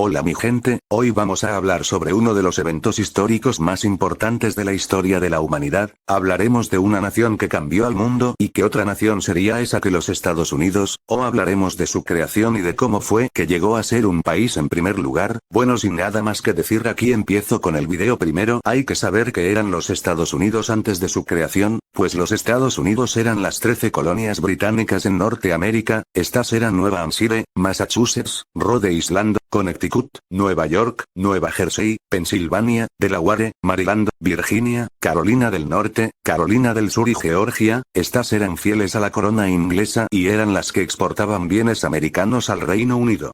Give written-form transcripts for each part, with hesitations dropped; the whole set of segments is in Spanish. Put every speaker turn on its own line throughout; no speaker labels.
Hola mi gente, hoy vamos a hablar sobre uno de los eventos históricos más importantes de la historia de la humanidad. Hablaremos de una nación que cambió al mundo y que otra nación sería esa que los Estados Unidos, o hablaremos de su creación y de cómo fue que llegó a ser un país en primer lugar. Bueno, sin nada más que decir, aquí empiezo con el video. Primero hay que saber qué eran los Estados Unidos antes de su creación, pues los Estados Unidos eran las 13 colonias británicas en Norteamérica. Estas eran Nueva Hampshire, Massachusetts, Rhode Island, Connecticut, Nueva York, Nueva Jersey, Pensilvania, Delaware, Maryland, Virginia, Carolina del Norte, Carolina del Sur y Georgia. Estas eran fieles a la corona inglesa y eran las que exportaban bienes americanos al Reino Unido.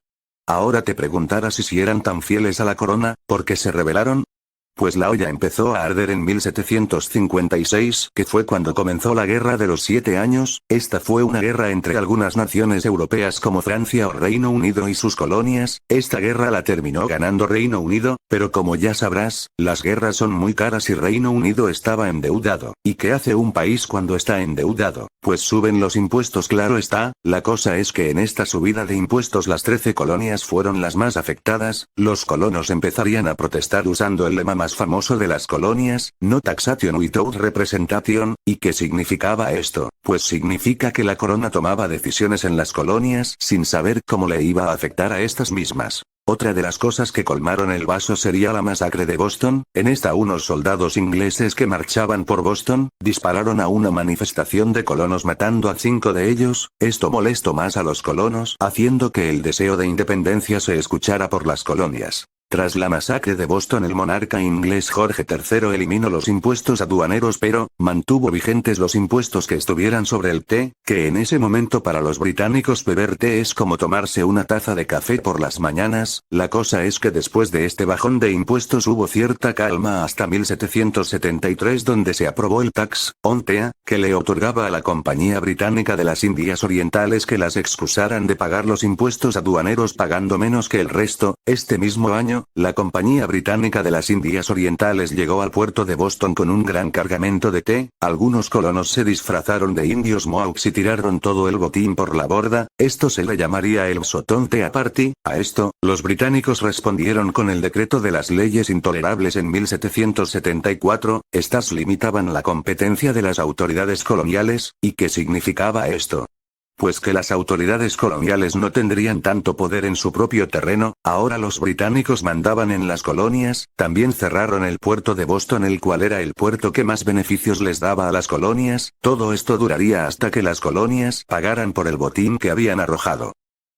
Ahora te preguntarás si eran tan fieles a la corona, ¿por qué se rebelaron? Pues la olla empezó a arder en 1756, que fue cuando comenzó la Guerra de los 7 años. Esta fue una guerra entre algunas naciones europeas como Francia o Reino Unido y sus colonias. Esta guerra la terminó ganando Reino Unido, pero como ya sabrás, las guerras son muy caras y Reino Unido estaba endeudado. ¿Y qué hace un país cuando está endeudado? Pues suben los impuestos, claro está. La cosa es que en esta subida de impuestos las 13 colonias fueron las más afectadas. Los colonos empezarían a protestar usando el lema más famoso de las colonias, no taxation without representation. ¿Y qué significaba esto? Pues significa que la corona tomaba decisiones en las colonias sin saber cómo le iba a afectar a estas mismas. Otra de las cosas que colmaron el vaso sería la masacre de Boston. En esta unos soldados ingleses que marchaban por Boston, dispararon a una manifestación de colonos matando a 5 de ellos. Esto molestó más a los colonos, haciendo que el deseo de independencia se escuchara por las colonias. Tras la masacre de Boston, el monarca inglés Jorge III eliminó los impuestos aduaneros, pero mantuvo vigentes los impuestos que estuvieran sobre el té, que en ese momento para los británicos beber té es como tomarse una taza de café por las mañanas. La cosa es que después de este bajón de impuestos hubo cierta calma hasta 1773, donde se aprobó el Tax on Tea, que le otorgaba a la Compañía Británica de las Indias Orientales que las excusaran de pagar los impuestos aduaneros pagando menos que el resto. Este mismo año, la Compañía Británica de las Indias Orientales llegó al puerto de Boston con un gran cargamento de té. Algunos colonos se disfrazaron de indios Mohawks y tiraron todo el botín por la borda. Esto se le llamaría el Boston Tea Party. A esto, los británicos respondieron con el decreto de las leyes intolerables en 1774. Estas limitaban la competencia de las autoridades coloniales. ¿Y qué significaba esto? Pues que las autoridades coloniales no tendrían tanto poder en su propio terreno. Ahora los británicos mandaban en las colonias. También cerraron el puerto de Boston, el cual era el puerto que más beneficios les daba a las colonias. Todo esto duraría hasta que las colonias pagaran por el botín que habían arrojado.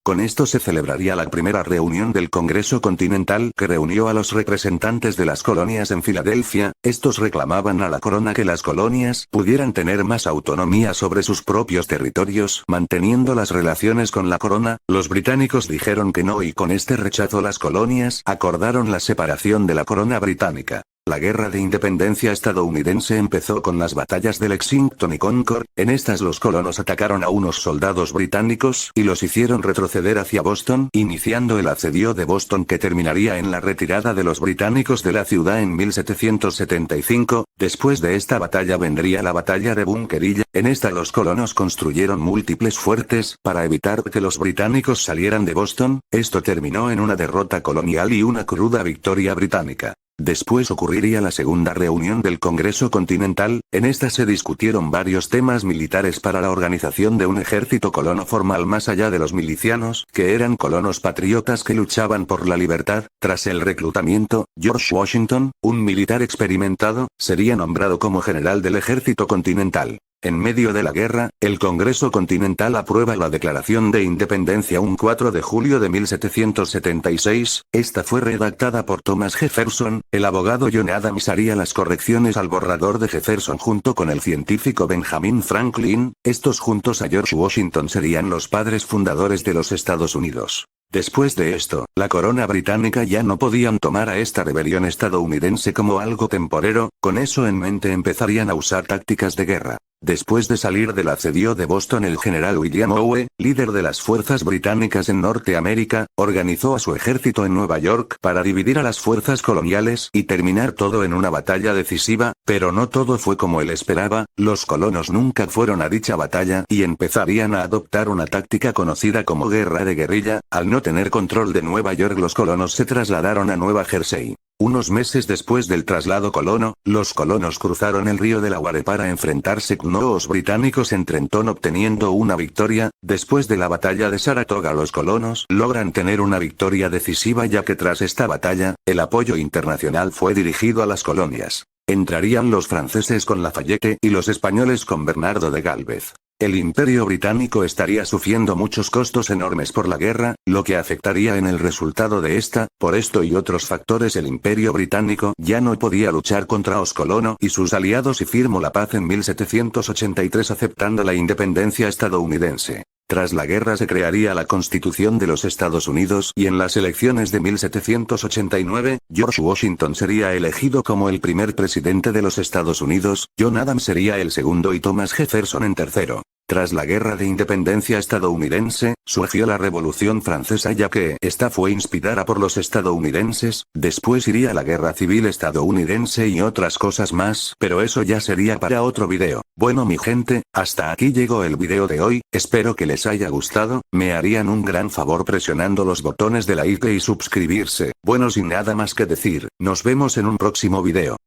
Con esto se celebraría la primera reunión del Congreso Continental, que reunió a los representantes de las colonias en Filadelfia. Estos reclamaban a la corona que las colonias pudieran tener más autonomía sobre sus propios territorios, manteniendo las relaciones con la corona. Los británicos dijeron que no, y con este rechazo las colonias acordaron la separación de la corona británica. La Guerra de Independencia estadounidense empezó con las batallas de Lexington y Concord. En estas los colonos atacaron a unos soldados británicos y los hicieron retroceder hacia Boston, iniciando el asedio de Boston, que terminaría en la retirada de los británicos de la ciudad en 1775. Después de esta batalla vendría la batalla de Bunker Hill. En esta los colonos construyeron múltiples fuertes para evitar que los británicos salieran de Boston. Esto terminó en una derrota colonial y una cruda victoria británica. Después ocurriría la segunda reunión del Congreso Continental. En esta se discutieron varios temas militares para la organización de un ejército colono formal más allá de los milicianos, que eran colonos patriotas que luchaban por la libertad. Tras el reclutamiento, George Washington, un militar experimentado, sería nombrado como general del ejército continental. En medio de la guerra, el Congreso Continental aprueba la Declaración de Independencia un 4 de julio de 1776. Esta fue redactada por Thomas Jefferson. El abogado John Adams haría las correcciones al borrador de Jefferson junto con el científico Benjamin Franklin. Estos juntos a George Washington serían los padres fundadores de los Estados Unidos. Después de esto, la corona británica ya no podían tomar a esta rebelión estadounidense como algo temporero. Con eso en mente empezarían a usar tácticas de guerra. Después de salir del asedio de Boston, el general William Howe, líder de las fuerzas británicas en Norteamérica, organizó a su ejército en Nueva York para dividir a las fuerzas coloniales y terminar todo en una batalla decisiva, pero no todo fue como él esperaba. Los colonos nunca fueron a dicha batalla y empezarían a adoptar una táctica conocida como guerra de guerrilla. Al no tener control de Nueva York, los colonos se trasladaron a Nueva Jersey. Unos meses después del traslado colono, los colonos cruzaron el río Delaware para enfrentarse con los británicos en Trenton, obteniendo una victoria. Después de la batalla de Saratoga, los colonos logran tener una victoria decisiva, ya que tras esta batalla, el apoyo internacional fue dirigido a las colonias. Entrarían los franceses con Lafayette y los españoles con Bernardo de Gálvez. El Imperio Británico estaría sufriendo muchos costos enormes por la guerra, lo que afectaría en el resultado de esta. Por esto y otros factores, el Imperio Británico ya no podía luchar contra los colonos y sus aliados y firmó la paz en 1783, aceptando la independencia estadounidense. Tras la guerra se crearía la Constitución de los Estados Unidos y en las elecciones de 1789, George Washington sería elegido como el primer presidente de los Estados Unidos, John Adams sería el segundo y Thomas Jefferson en tercero. Tras la Guerra de Independencia estadounidense, surgió la Revolución Francesa, ya que esta fue inspirada por los estadounidenses. Después iría la Guerra Civil estadounidense y otras cosas más, pero eso ya sería para otro video. Bueno mi gente, hasta aquí llegó el video de hoy, espero que les haya gustado. Me harían un gran favor presionando los botones de like y suscribirse. Bueno, sin nada más que decir, nos vemos en un próximo video.